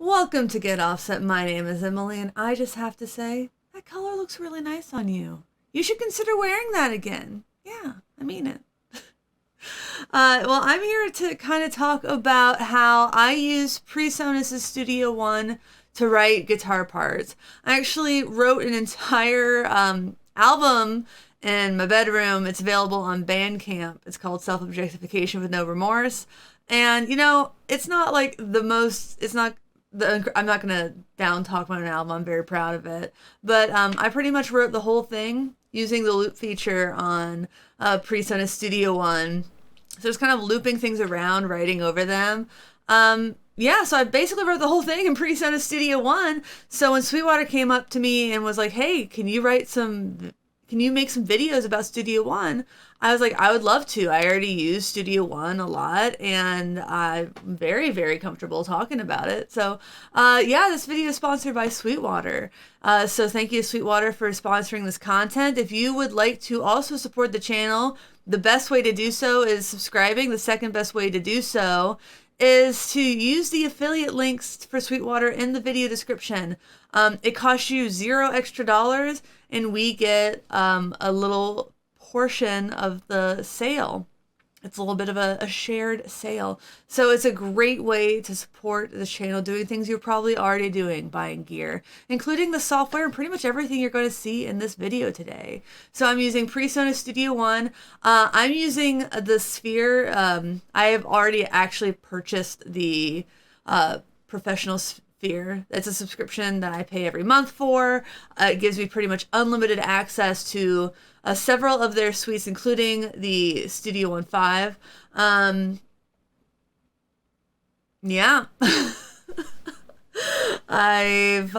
Welcome to Get Offset. My name is Emily, and I just have to say, that color looks really nice on you. You should consider wearing that again. Yeah, I mean it. Well, I'm here to kind of talk about how I use PreSonus' Studio One to write guitar parts. I actually wrote an entire album in my bedroom. It's available on Bandcamp. It's called Self-Objectification with No Remorse. And, it's not like I'm not gonna down talk my own album. I'm very proud of it, but I pretty much wrote the whole thing using the loop feature on PreSonus Studio One. So it's kind of looping things around, writing over them. Yeah, so I basically wrote the whole thing in PreSonus Studio One. So when Sweetwater came up to me and was like, "Hey, can you make some videos about Studio One?" I was like, I would love to. I already use Studio One a lot, and I'm very, very comfortable talking about it. So, yeah, this video is sponsored by Sweetwater. So thank you, Sweetwater, for sponsoring this content. If you would like to also support the channel, the best way to do so is subscribing. The second best way to do so is to use the affiliate links for Sweetwater in the video description. It costs you $0 extra, and we get a little portion of the sale. It's a little bit of a shared sale. So it's a great way to support the channel, doing things you're probably already doing, buying gear, including the software and pretty much everything you're going to see in this video today. So I'm using PreSonus Studio One. I'm using the Sphere. I have already actually purchased the professional Sphere. It's a subscription that I pay every month for. It gives me pretty much unlimited access to several of their suites, including the Studio One 5. Yeah. I've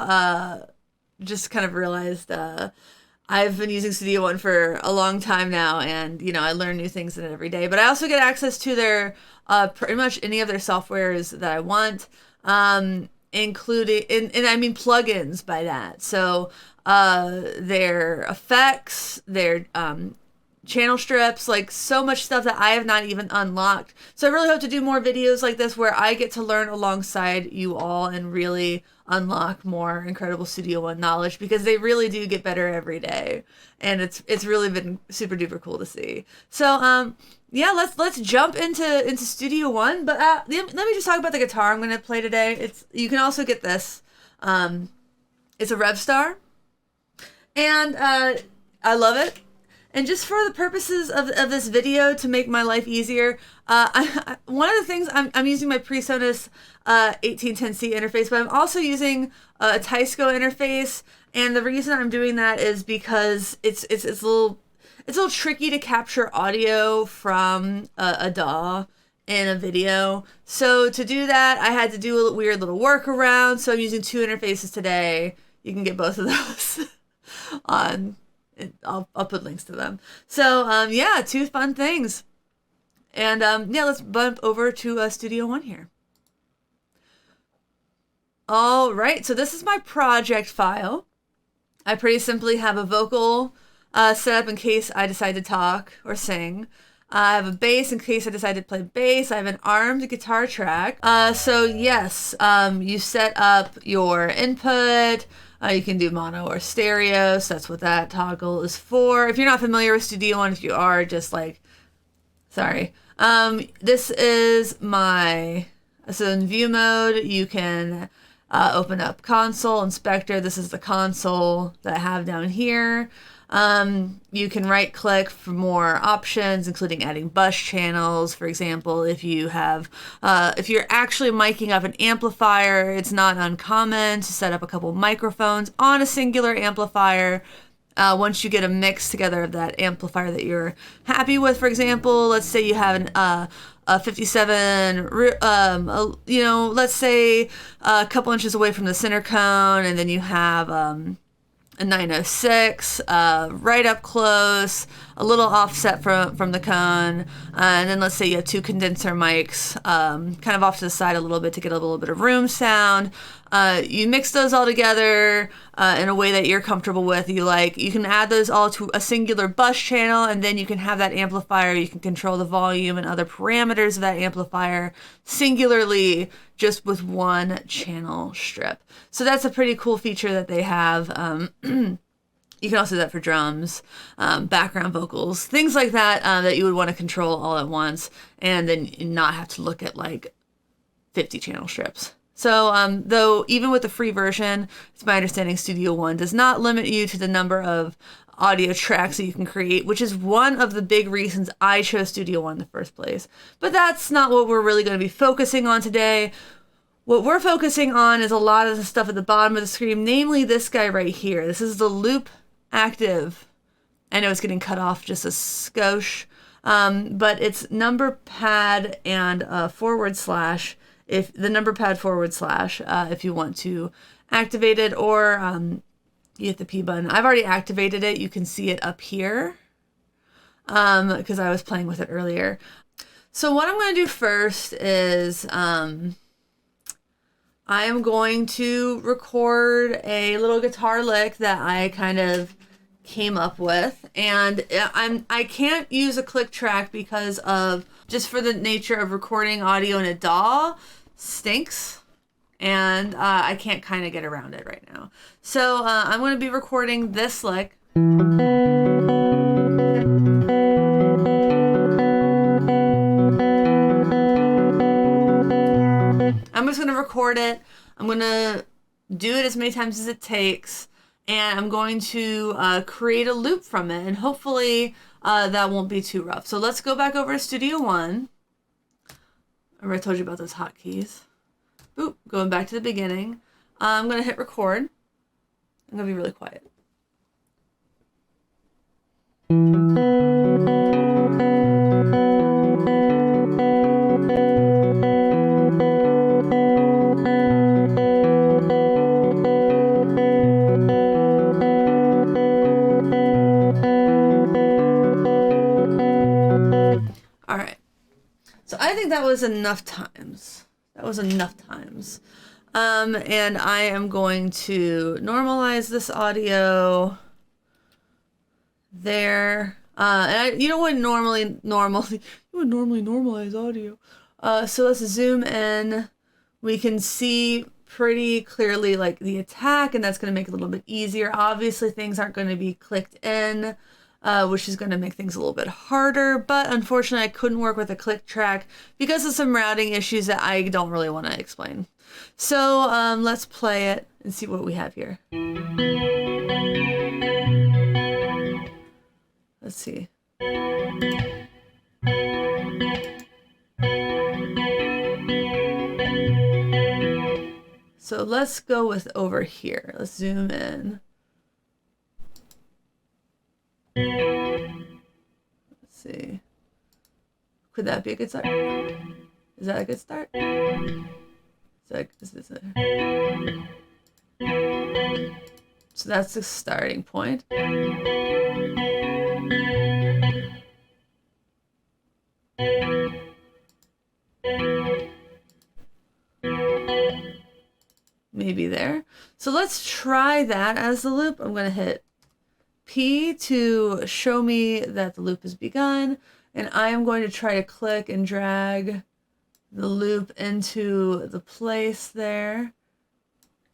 just kind of realized I've been using Studio One for a long time now, and I learn new things in it every day. But I also get access to their pretty much any of their softwares that I want, including and I mean plugins by that. So their effects, their channel strips, like so much stuff that I have not even unlocked. So I really hope to do more videos like this where I get to learn alongside you all and really unlock more incredible Studio One knowledge, because they really do get better every day, and it's really been super duper cool to see. So yeah, let's jump into Studio One. But let me just talk about the guitar I'm going to play today. You can also get this. It's a Revstar. And I love it. And just for the purposes of this video, to make my life easier, one of the things I'm using my PreSonus 1810C interface, but I'm also using a Teisco interface. And the reason I'm doing that is because it's a little tricky to capture audio from a DAW in a video. So to do that, I had to do a weird little workaround. So I'm using two interfaces today. You can get both of those on. I'll put links to them. So yeah, two fun things. And yeah, let's bump over to Studio One here. All right, so this is my project file. I pretty simply have a vocal set up in case I decide to talk or sing. I have a bass in case I decide to play bass. I have an armed guitar track. So yes, you set up your input. You can do mono or stereo, so that's what that toggle is for. If you're not familiar with Studio One, if you are, just like, sorry. This is so in view mode, you can open up console, inspector. This is the console that I have down here. You can right click for more options, including adding bus channels. For example, if you're actually miking up an amplifier, it's not uncommon to set up a couple microphones on a singular amplifier. Once you get a mix together of that amplifier that you're happy with, for example, let's say you have a 57, let's say a couple inches away from the center cone, and then you have a 906, right up close, a little offset from the cone, and then let's say you have 2 condenser mics, kind of off to the side a little bit to get a little bit of room sound. You mix those all together in a way that you're comfortable with. You can add those all to a singular bus channel, and then you can have that amplifier. You can control the volume and other parameters of that amplifier singularly, just with one channel strip. So that's a pretty cool feature that they have. You can also do that for drums, background vocals, things like that, that you would want to control all at once, and then not have to look at like 50 channel strips. So though even with the free version, it's my understanding Studio One does not limit you to the number of audio tracks that you can create, which is one of the big reasons I chose Studio One in the first place. But that's not what we're really going to be focusing on today. What we're focusing on is a lot of the stuff at the bottom of the screen, namely this guy right here. This is the loop active. I know it's getting cut off just a skosh, but it's number pad and /, if the number pad / if you want to activate it, or you hit the P button. I've already activated it. You can see it up here because I was playing with it earlier. So what I'm going to do first is I am going to record a little guitar lick that I kind of came up with, and I can't use a click track because of just for the nature of recording audio in a DAW stinks, and I can't kind of get around it right now. So I'm going to be recording this lick. I'm just going to record it. I'm going to do it as many times as it takes, and I'm going to create a loop from it, and hopefully that won't be too rough. So let's go back over to Studio One. I already told you about those hotkeys. Boop, going back to the beginning. I'm going to hit record. I'm going to be really quiet. All right. So I think that was enough times. And I am going to normalize this audio there. And you would normally normalize audio. So let's zoom in. We can see pretty clearly like the attack, and that's going to make it a little bit easier. Obviously, things aren't going to be clicked in, which is going to make things a little bit harder. But unfortunately, I couldn't work with a click track because of some routing issues that I don't really want to explain. So let's play it and see what we have here. Let's see. So let's go with over here. Let's zoom in. Let's see. Could that be a good start? Is that a good start? Is this it? So that's the starting point. Maybe there. So let's try that as the loop. I'm going to hit P to show me that the loop has begun, and I am going to try to click and drag the loop into the place there.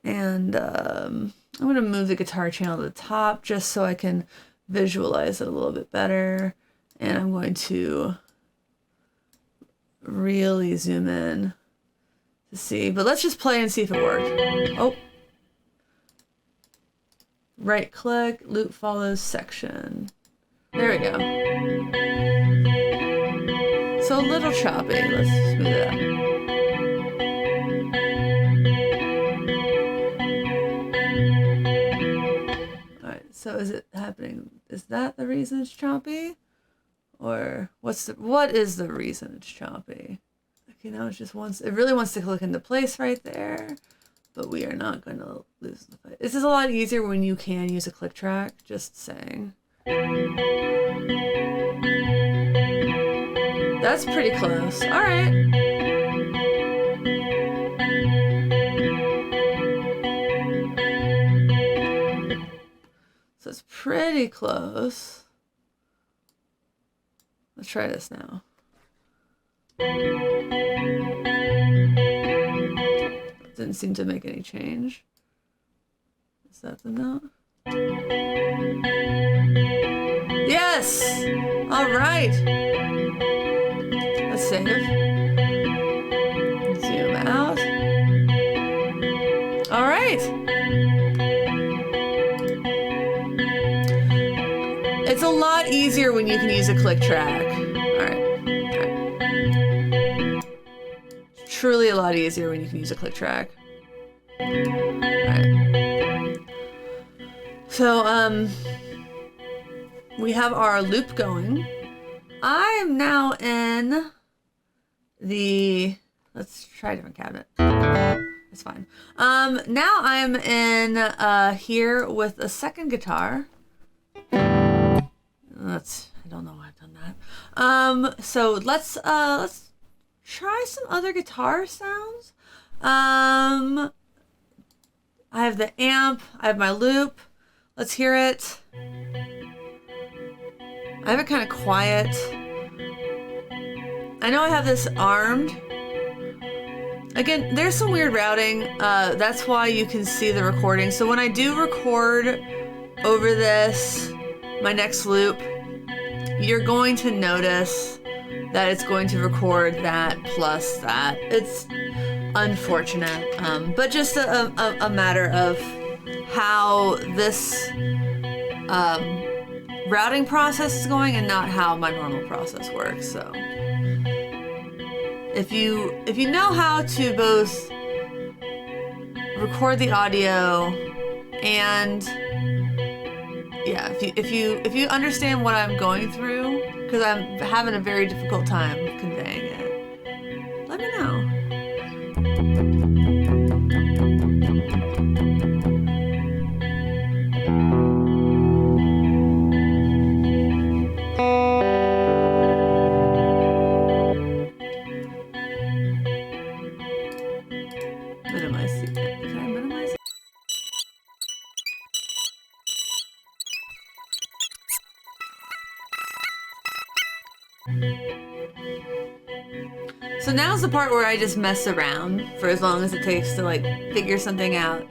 And I'm going to move the guitar channel to the top just so I can visualize it a little bit better. And I'm going to really zoom in to see. But let's just play and see if it worked. Oh. Right click, loop follows section. There we go. So a little choppy. Let's smooth it out. Alright, so is it happening? Is that the reason it's choppy? Or what is the reason it's choppy? Okay, now it really wants to click into place right there, but we are not going to lose the fight. This is a lot easier when you can use a click track, just saying. That's pretty close. All right. So it's pretty close. Let's try this now. Didn't seem to make any change. Is that the note? Yes! All right. Let's save. Zoom out. All right. It's a lot easier when you can use a click track. All right. Truly a lot easier when you can use a click track. All right. So, we have our loop going. I am now in the, let's try a different cabinet. It's fine. Now I'm in here with a second guitar. I don't know why I've done that. So let's try some other guitar sounds. I have the amp, I have my loop. Let's hear it. I have it kind of quiet. I know I have this armed. Again, there's some weird routing. That's why you can see the recording. So when I do record over this, my next loop, you're going to notice that it's going to record that plus that. It's unfortunate, but just a matter of how this routing process is going and not how my normal process works. So if you know how to both record the audio and if you understand what I'm going through, because I'm having a very difficult time conveying it, let me know. Minimize it. Can I minimize it? So now's the part where I just mess around for as long as it takes to like figure something out.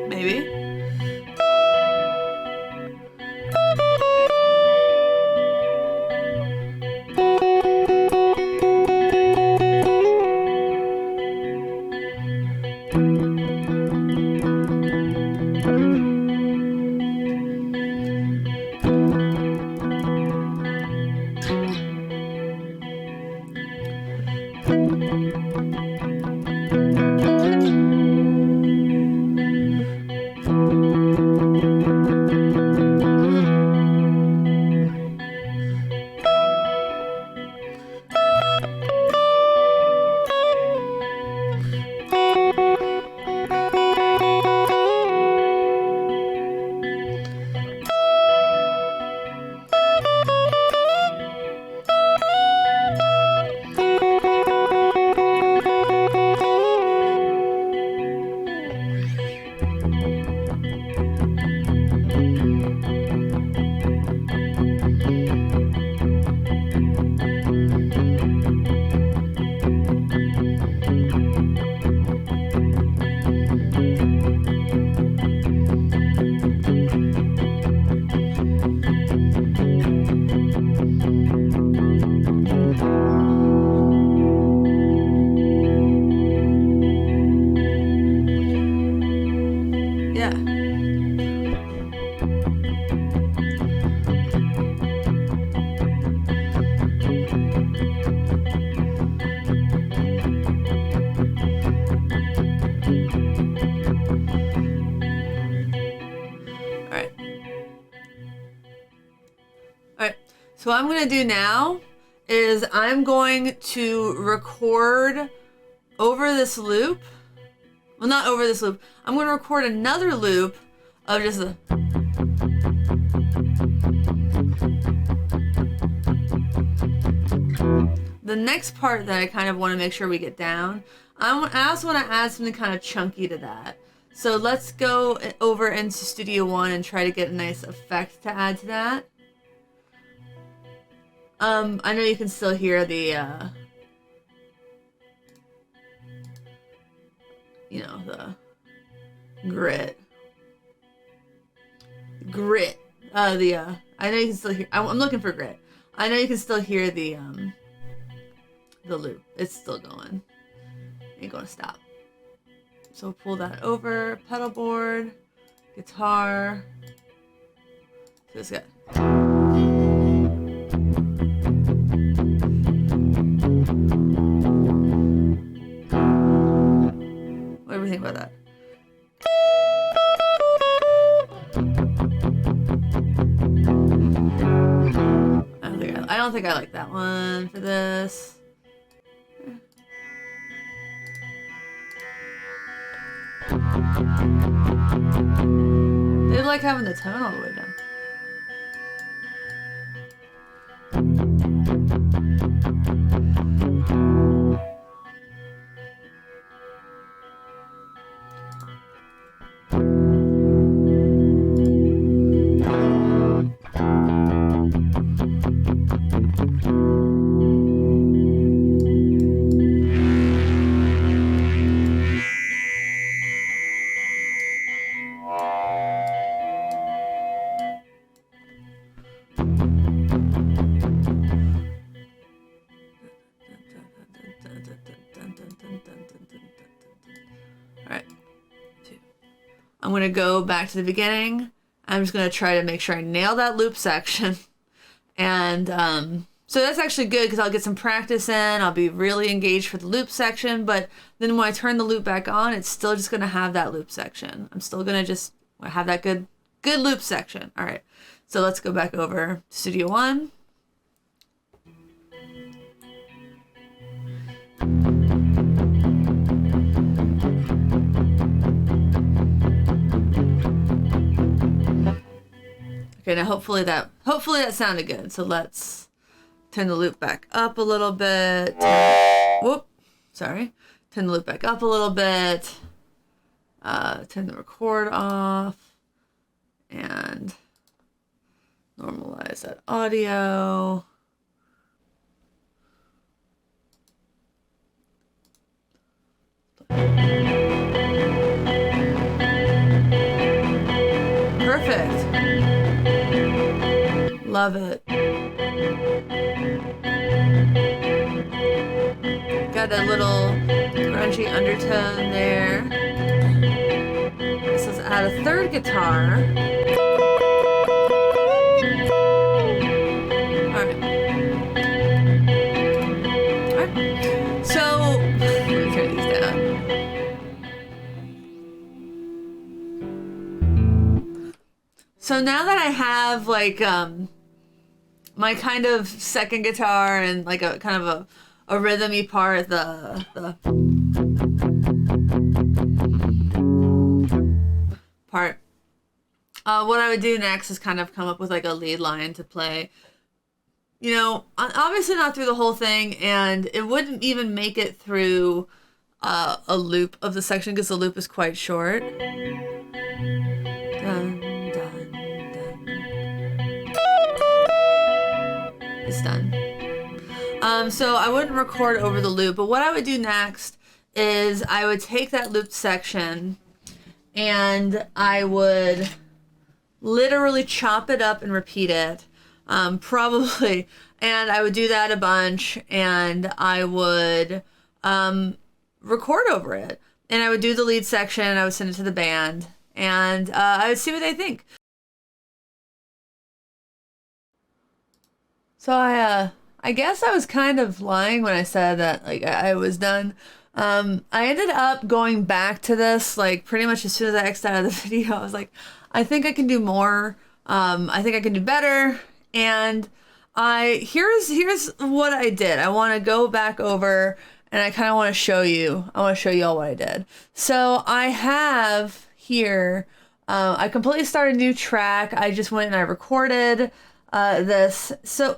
Maybe. right. All right. So what I'm going to do now is I'm going to record over this loop. Well, not over this loop. I'm going to record another loop of just the... The next part that I kind of want to make sure we get down, I also want to add something kind of chunky to that. So let's go over into Studio One and try to get a nice effect to add to that. I know you can still hear the, you know, the grit. I know you can still hear, I'm looking for grit. I know you can still hear the loop. It's still going. Ain't gonna stop. So pull that over, pedal board, guitar. So it's got. What do you think about that? I don't think I like that one for this. They like having the tone all the way down. Alright. I'm going to go back to the beginning. I'm just going to try to make sure I nail that loop section. And so that's actually good because I'll get some practice in. I'll be really engaged for the loop section. But then when I turn the loop back on, it's still just going to have that loop section. I'm still going to just have that good loop section. All right. So let's go back over to Studio One. Okay, now hopefully that sounded good. So let's turn the loop back up a little bit. Turn the loop back up a little bit. Turn the record off. And normalize that audio. Perfect. Love it. Got a little grungy undertone there. So let's add a third guitar. Alright. So, let me turn these down. So now that I have like my kind of second guitar and like a kind of a rhythmy part, the part. What I would do next is kind of come up with like a lead line to play. You know, obviously not through the whole thing, and it wouldn't even make it through a loop of the section because the loop is quite short. Dun, dun, dun. It's done. So I wouldn't record over the loop, but what I would do next is I would take that looped section and I would literally chop it up and repeat it, probably. And I would do that a bunch, and I would record over it. And I would do the lead section, and I would send it to the band, and I would see what they think. So I guess I was kind of lying when I said that like I was done. I ended up going back to this like pretty much as soon as I exited out of the video. I was like, I think I can do more. I think I can do better. And here's what I did. I want to go back over and I kind of want to show you. I want to show you all what I did. So I have here, I completely started a new track. I just went and I recorded this. So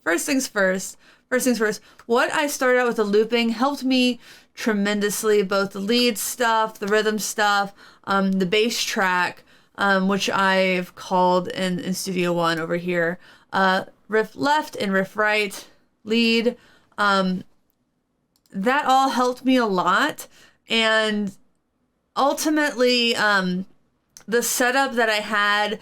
first things first, what I started out with the looping helped me tremendously, both the lead stuff, the rhythm stuff, the bass track, which I've called in Studio One over here, riff left and riff right, lead. That all helped me a lot. And ultimately, the setup that I had,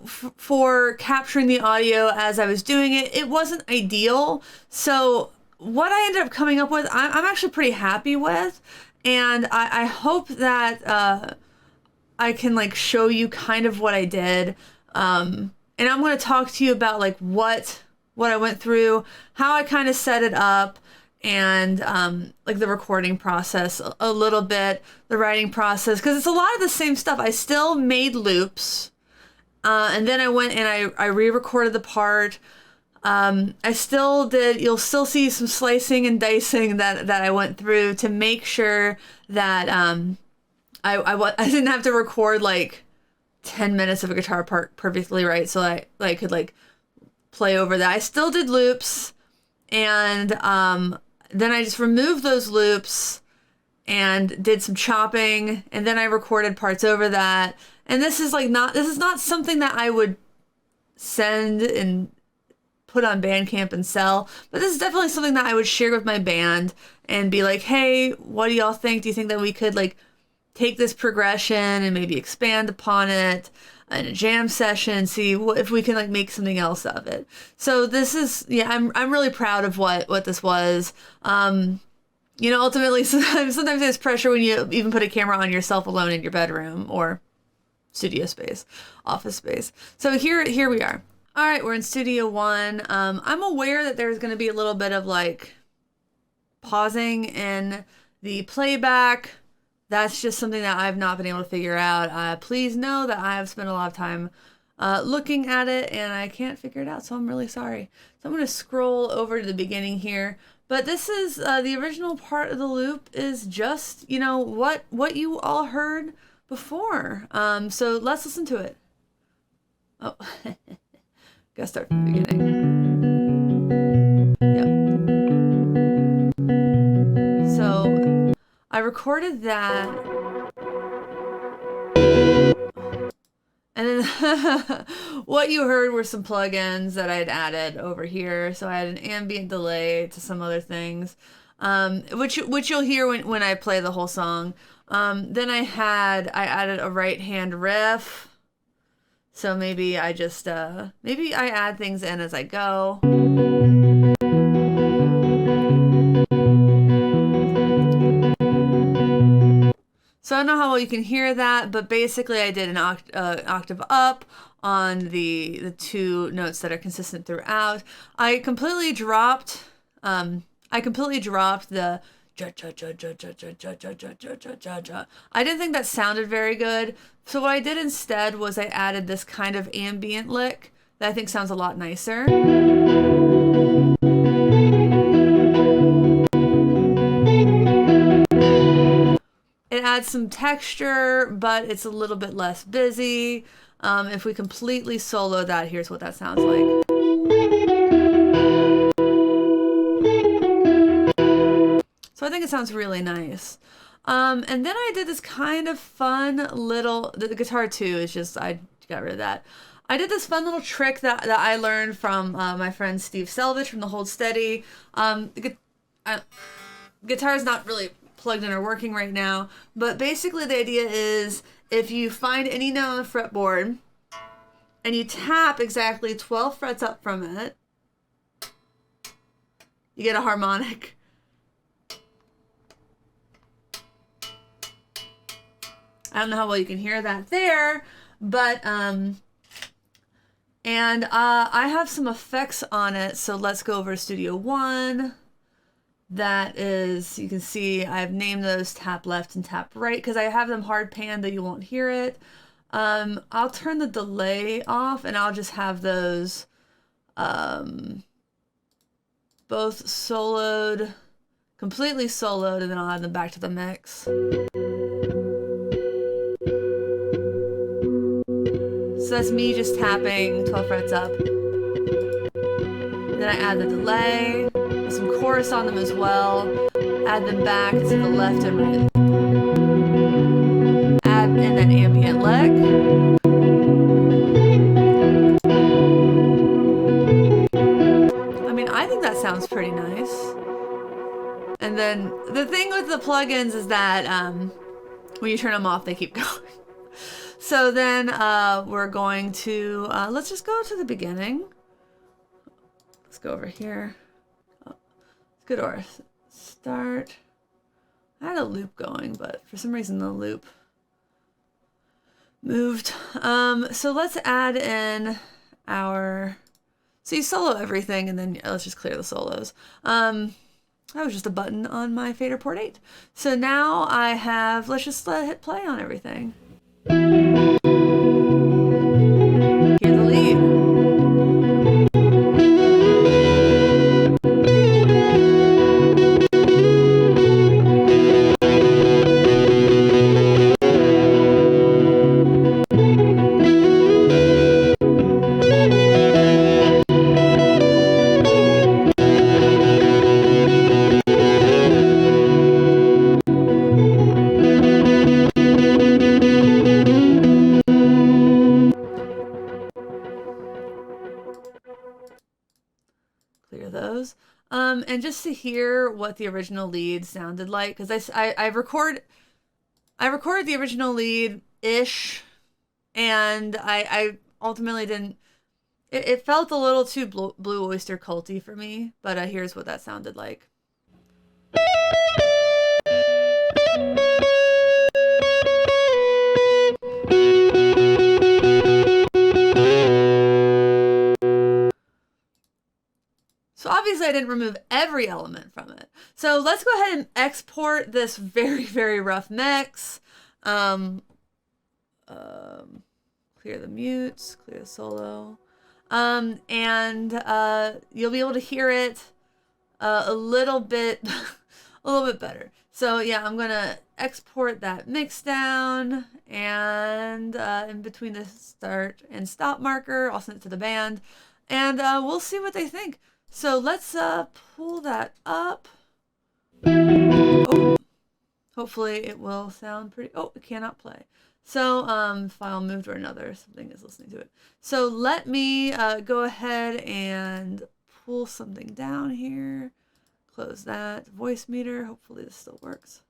for capturing the audio as I was doing it, it wasn't ideal. So what I ended up coming up with, I'm actually pretty happy with. And I hope that I can like show you kind of what I did. And I'm going to talk to you about like what I went through, how I kind of set it up, and like the recording process a little bit, the writing process, because it's a lot of the same stuff. I still made loops, and then I went and I re-recorded the part. I still did, you'll still see some slicing and dicing that I went through to make sure that I didn't have to record like 10 minutes of a guitar part perfectly right, so I could like play over that. I still did loops, and then I just removed those loops and did some chopping, and then I recorded parts over that. And this is not something that I would send and put on Bandcamp and sell, but this is definitely something that I would share with my band and be like, hey, what do y'all think? Do you think that we could like take this progression and maybe expand upon it in a jam session, see if we can like make something else of it? So this is, yeah, I'm really proud of what this was. Ultimately sometimes there's pressure when you even put a camera on yourself alone in your bedroom or studio space, office space. So here we are. All right, we're in Studio One. I'm aware that there's going to be a little bit of like pausing in the playback. That's just something that I've not been able to figure out. Please know that I have spent a lot of time looking at it and I can't figure it out, so I'm really sorry. So I'm going to scroll over to the beginning here. But this is the original part of the loop is just, what you all heard before. So let's listen to it. Oh, gotta start from the beginning. Yep. So I recorded that. And then what you heard were some plugins that I'd added over here. So I had an ambient delay to some other things, which you'll hear when I play the whole song. Then I added a right hand riff. So maybe I add things in as I go. So I don't know how well you can hear that, but basically I did an octave up on the two notes that are consistent throughout. I completely dropped the ja ja ja ja ja ja ja ja ja ja ja ja ja. I didn't think that sounded very good. So what I did instead was I added this kind of ambient lick that I think sounds a lot nicer. It adds some texture, but it's a little bit less busy. If we completely solo that, here's what that sounds like. So I think it sounds really nice. And then I did this kind of fun little, the guitar too is just, I got rid of that. I did this fun little trick that I learned from my friend Steve Selvage from the Hold Steady. Guitar is not really plugged in or working right now, but basically the idea is if you find any note on the fretboard and you tap exactly 12 frets up from it, you get a harmonic. I don't know how well you can hear that there, but I have some effects on it, so let's go over to Studio One. that is, you can see I've named those tap left and tap right because I have them hard panned that you won't hear it. I'll turn the delay off and I'll just have those both soloed, completely soloed, and then I'll add them back to the mix. So that's me just tapping 12 frets up. Then I add the delay, some chorus on them as well, add them back to the left and right. Add in that ambient leg. I mean, I think that sounds pretty nice. And then the thing with the plugins is that when you turn them off, they keep going. So then we're going to, let's just go to the beginning. Let's go over here. Oh, let's go to our start. I had a loop going, but for some reason the loop moved. So let's add in our, so you solo everything and then let's just clear the solos. That was just a button on my fader port 8. So now I have, let's just hit play on everything. Hear the lead. Clear those. And just to hear what the original lead sounded like, because I recorded the original lead-ish, and I ultimately didn't, it felt a little too Blue Oyster Culty for me, but here's what that sounded like. So obviously I didn't remove every element from it. So let's go ahead and export this very, very rough mix. Clear the mutes, clear the solo. And you'll be able to hear it a little bit better. So yeah, I'm gonna export that mix down, and in between the start and stop marker, I'll send it to the band, and we'll see what they think. So let's pull that up. Oh, hopefully it will sound pretty. Oh, it cannot play. So file moved or another, something is listening to it. So let me go ahead and pull something down here. Close that voice meter. Hopefully this still works.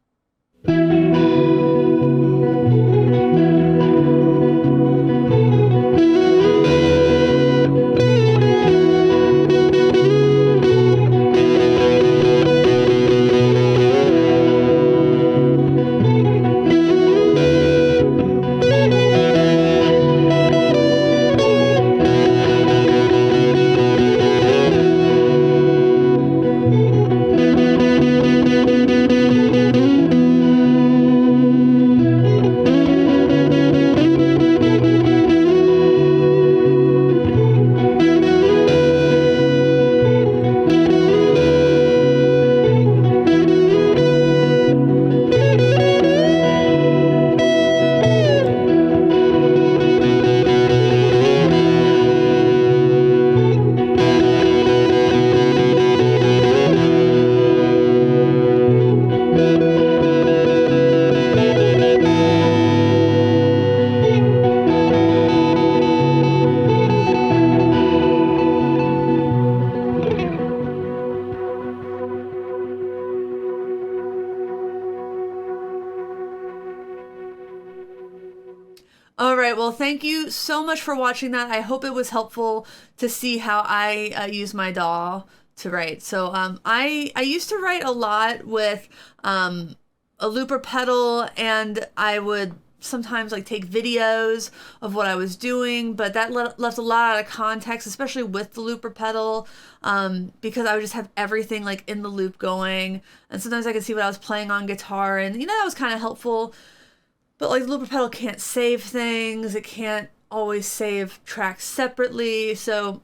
All right, well, thank you so much for watching that. I hope it was helpful to see how I use my DAW to write. So I used to write a lot with a looper pedal, and I would sometimes like take videos of what I was doing, but that left a lot out of context, especially with the looper pedal, because I would just have everything like in the loop going, and sometimes I could see what I was playing on guitar, and that was kind of helpful. But like the looper pedal can't save things, it can't always save tracks separately, so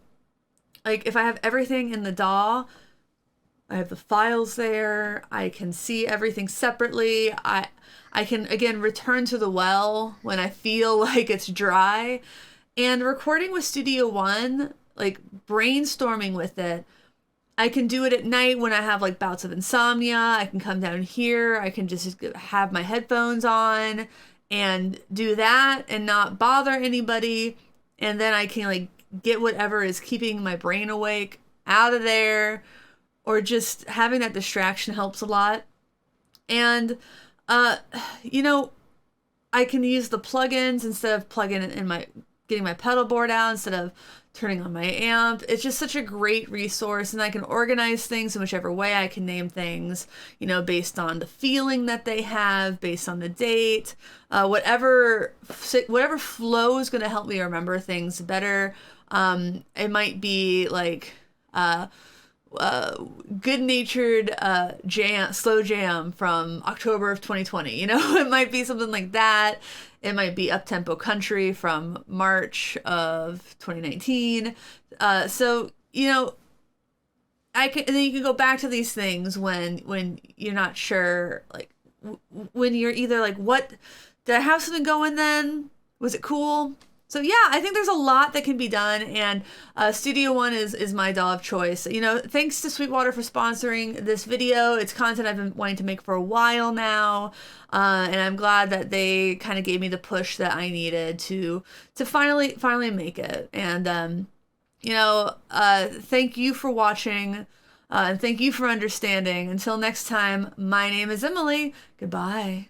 like if I have everything in the DAW, I have the files there, I can see everything separately, I can again return to the well when I feel like it's dry. And recording with Studio One, like brainstorming with it, I can do it at night when I have like bouts of insomnia. I can come down here, I can just have my headphones on and do that and not bother anybody, and then I can like get whatever is keeping my brain awake out of there, or just having that distraction helps a lot. And you know, I can use the plugins instead of plugging in my, getting my pedal board out instead of turning on my amp. It's just such a great resource, and I can organize things in whichever way. I can name things, based on the feeling that they have, based on the date, whatever flow is going to help me remember things better. It might be like good-natured slow jam from October of 2020. It might be something like that. It might be up-tempo country from March of 2019. So I can, and then you can go back to these things when you're not sure, like when you're either like, what, did I have something going then? Was it cool? So yeah, I think there's a lot that can be done, and Studio One is my DAW of choice. Thanks to Sweetwater for sponsoring this video. It's content I've been wanting to make for a while now, and I'm glad that they kind of gave me the push that I needed to finally make it. And thank you for watching, and thank you for understanding. Until next time, my name is Emily. Goodbye.